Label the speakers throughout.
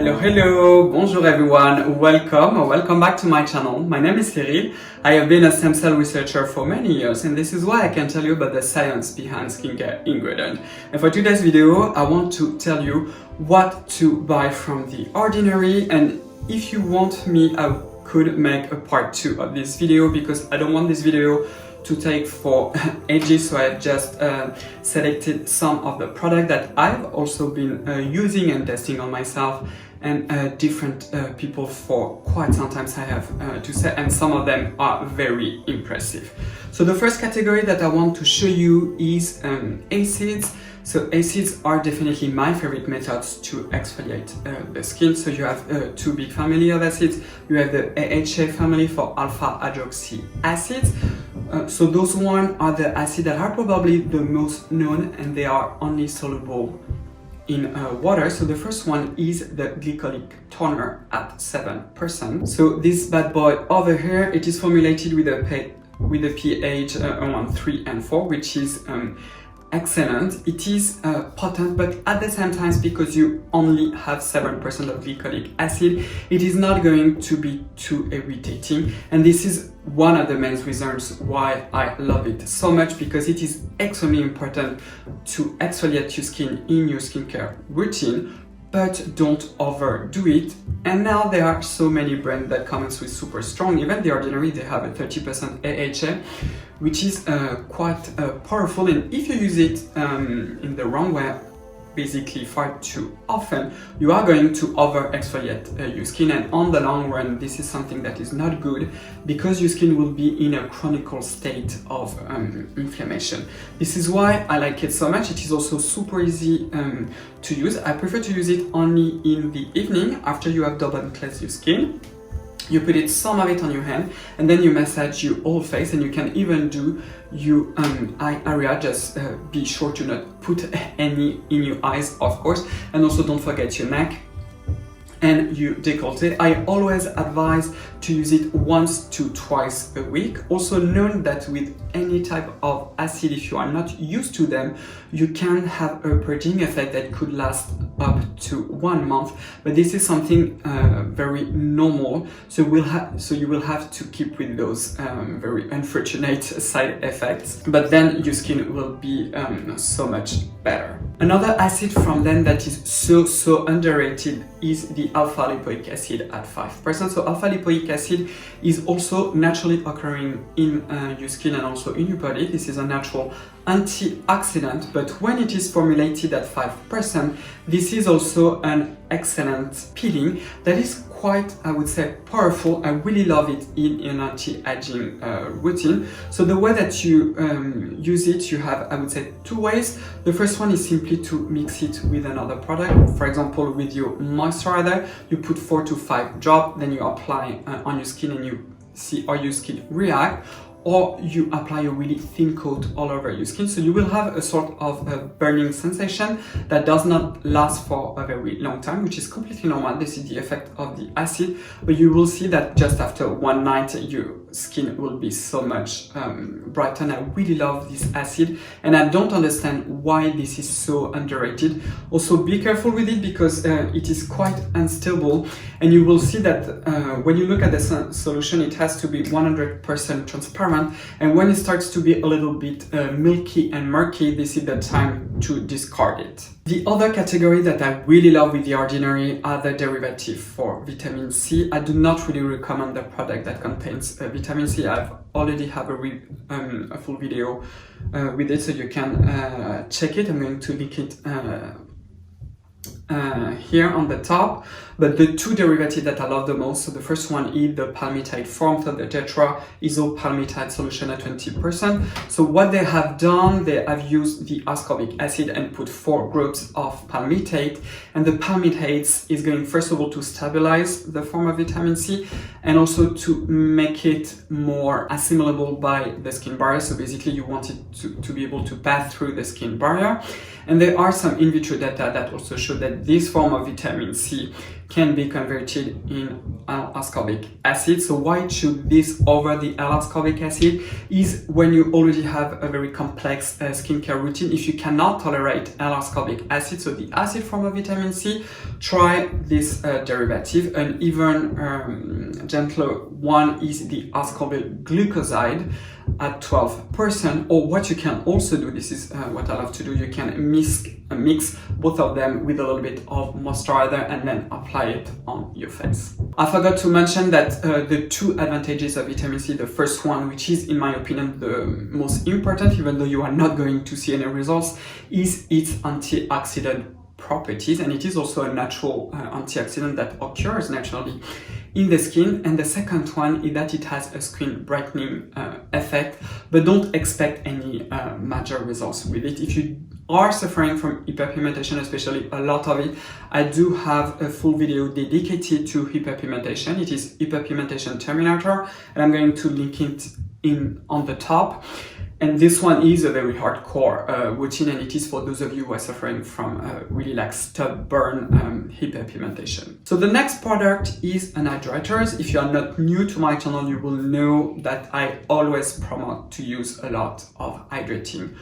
Speaker 1: Hello, bonjour everyone, welcome back to my channel. My name is Cyril. I have been a stem cell researcher for many years, and this is why I can tell you about the science behind skincare ingredients. And for today's video, I want to tell you what to buy from the ordinary, and if you want me, I could make a part 2 of this video because I don't want this video to take for ages, so I just selected some of the products that I've also been using and testing on myself, and different people for quite some time, I have to say, and some of them are very impressive. So the first category that I want to show you is acids. So acids are definitely my favorite methods to exfoliate the skin. So you have two big family of acids. You have the AHA family for alpha hydroxy acids. So those one are the acids that are probably the most known, and they are only soluble in water. So the first one is the Glycolic toner at 7%. So this bad boy over here, it is formulated with a pH around 3 and 4, which is excellent. It is potent, but at the same time, because you only have 7% of glycolic acid, it is not going to be too irritating. And this is one of the main reasons why I love it so much, because it is extremely important to exfoliate your skin in your skincare routine, but don't overdo it. And now there are so many brands that come with super strong. Even The Ordinary, they have a 30% AHA, which is quite powerful. And if you use it in the wrong way, basically far too often, you are going to over exfoliate your skin, and on the long run this is something that is not good, because your skin will be in a chronic state of inflammation. This is why I like it so much. It is also super easy to use. I prefer to use it only in the evening after you have double cleansed your skin. You put it, some of it on your hand, and then you massage your whole face, and you can even do your eye area. Just be sure to not put any in your eyes, of course, and also don't forget your neck and your décolleté. I always advise to use it once to twice a week. Also known that with any type of acid, if you are not used to them, you can have a purging effect that could last up to 1 month, but this is something very normal, so you will have to keep with those very unfortunate side effects, but then your skin will be so much better. Another acid from them that is so underrated is the alpha lipoic acid at 5%. So alpha lipoic acid is also naturally occurring in your skin and also in your body. This is a natural antioxidant, but when it is formulated at 5%, this is also an excellent peeling that is quite, I would say, powerful. I really love it in an anti-aging routine. So the way that you use it, you have, I would say, 2 ways. The first one is simply to mix it with another product. For example, with your moisturizer, you put 4 to 5 drops, then you apply on your skin, and you see how your skin react. Or you apply a really thin coat all over your skin, so you will have a sort of a burning sensation that does not last for a very long time, which is completely normal. This is the effect of the acid, but you will see that just after one night your skin will be so much brightened. I really love this acid, and I don't understand why this is so underrated. Also be careful with it, because it is quite unstable, and you will see that when you look at the solution, it has to be 100% transparent. And when it starts to be a little bit milky and murky, this is the time to discard it. The other category that I really love with The Ordinary are the derivatives for vitamin C. I do not really recommend the product that contains vitamin C. I've already have a full video with it, so you can check it. I'm going to link it here on the top. But the 2 derivatives that I love the most, so the first one is the palmitate form, so the tetra isopalmitate solution at 20%. So what they have done, they have used the ascorbic acid and put 4 groups of palmitate, and the palmitates is going, first of all, to stabilize the form of vitamin C, and also to make it more assimilable by the skin barrier. So basically you want it to be able to pass through the skin barrier. And there are some in vitro data that also show that this form of vitamin C can be converted in ascorbic acid. So why choose this over the L-ascorbic acid is when you already have a very complex skincare routine. If you cannot tolerate L-ascorbic acid, so the acid form of vitamin C, try this derivative. An even gentler one is the ascorbyl glucoside at 12%, or what you can also do, this is what I love to do, you can mix both of them with a little bit of moisturizer and then apply it on your face. I forgot to mention that the two advantages of vitamin C, the first one, which is in my opinion the most important, even though you are not going to see any results, is its antioxidant properties, and it is also a natural antioxidant that occurs naturally in the skin. And the second one is that it has a skin brightening effect, but don't expect any major results with it. If you are suffering from hyperpigmentation, especially a lot of it, I do have a full video dedicated to hyperpigmentation. It is Hyperpigmentation Terminator, and I'm going to link it on the top. And this one is a very hardcore routine, and it is for those of you who are suffering from really like stubborn hyperpigmentation. So the next product is an hydrator. If you are not new to my channel, you will know that I always promote to use a lot of hydrating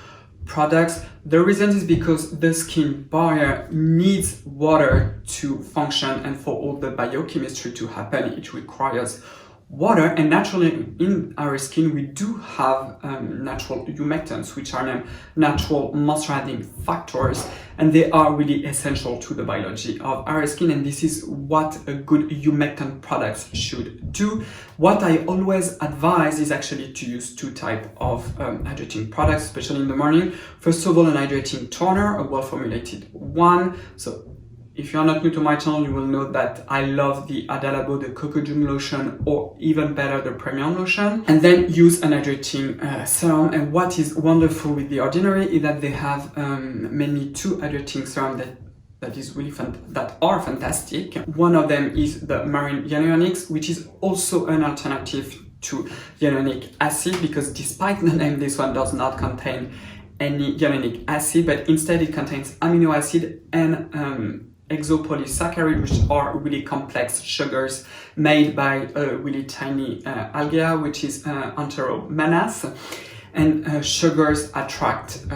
Speaker 1: products. The reason is because the skin barrier needs water to function, and for all the biochemistry to happen, it requires water. And naturally in our skin we do have natural humectants, which are named natural moisturizing factors, and they are really essential to the biology of our skin, and this is what a good humectant products should do. What I always advise is actually to use two types of hydrating products, especially in the morning. First of all, an hydrating toner, a well formulated one. So if you are not new to my channel, you will know that I love the Adalabo, the Coco June lotion, or even better, the Premium lotion. And then use an hydrating serum. And what is wonderful with The Ordinary is that they have mainly two hydrating serums that are fantastic. One of them is the Marine Hyaluronics, which is also an alternative to hyaluronic acid, because despite the name, this one does not contain any hyaluronic acid, but instead it contains amino acid and exopolysaccharide, which are really complex sugars made by a really tiny algae, which is Enteromenas. And sugars attract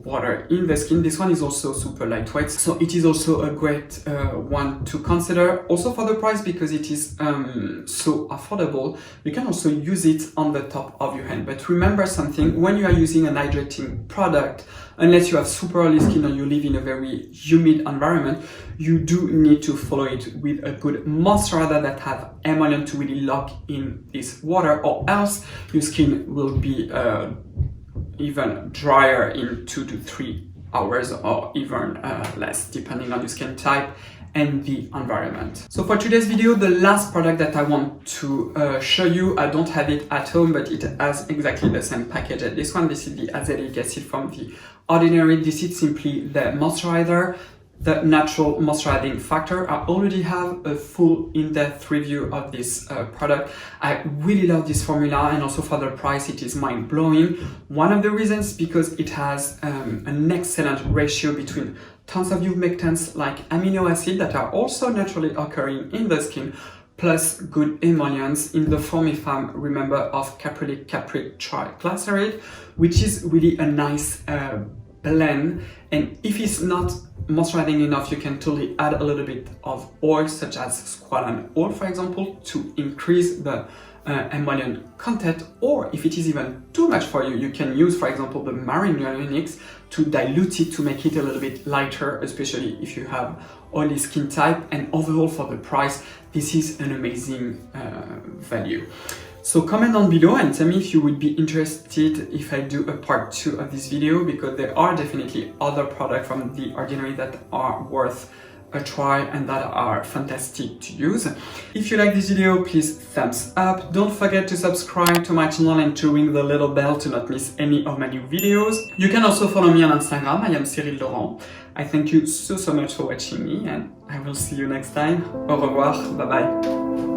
Speaker 1: water in the skin. This one is also super lightweight, so it is also a great one to consider. Also for the price, because it is so affordable, you can also use it on the top of your hand. But remember something, when you are using an hydrating product, unless you have super oily skin or you live in a very humid environment, you do need to follow it with a good moisturizer that have emollient to really lock in this water, or else your skin will be even drier in 2 to 3 hours, or even less, depending on your skin type and the environment. So for today's video, the last product that I want to show you, I don't have it at home, but it has exactly the same package as this one. This is the azelaic acid from The Ordinary. This is simply the moisturizer, the natural moisturizing factor. I already have a full in-depth review of this product. I really love this formula, and also for the price it is mind-blowing. One of the reasons, because it has an excellent ratio between tons of humectants like amino acid that are also naturally occurring in the skin, plus good emollients in the form, if I remember, of caprylic triglyceride, which is really a nice blend. And if it's not moisturizing enough, you can totally add a little bit of oil, such as squalane oil, for example, to increase the emollient content. Or if it is even too much for you, you can use, for example, the Marine Hyaluronics to dilute it, to make it a little bit lighter, especially if you have oily skin type. And overall, for the price, this is an amazing value. So comment down below and tell me if you would be interested if I do a part 2 of this video, because there are definitely other products from The Ordinary that are worth a try and that are fantastic to use. If you like this video, please thumbs up. Don't forget to subscribe to my channel and to ring the little bell to not miss any of my new videos. You can also follow me on Instagram. I am Cyril Laurent. I thank you so much for watching me, and I will see you next time. Au revoir, bye bye.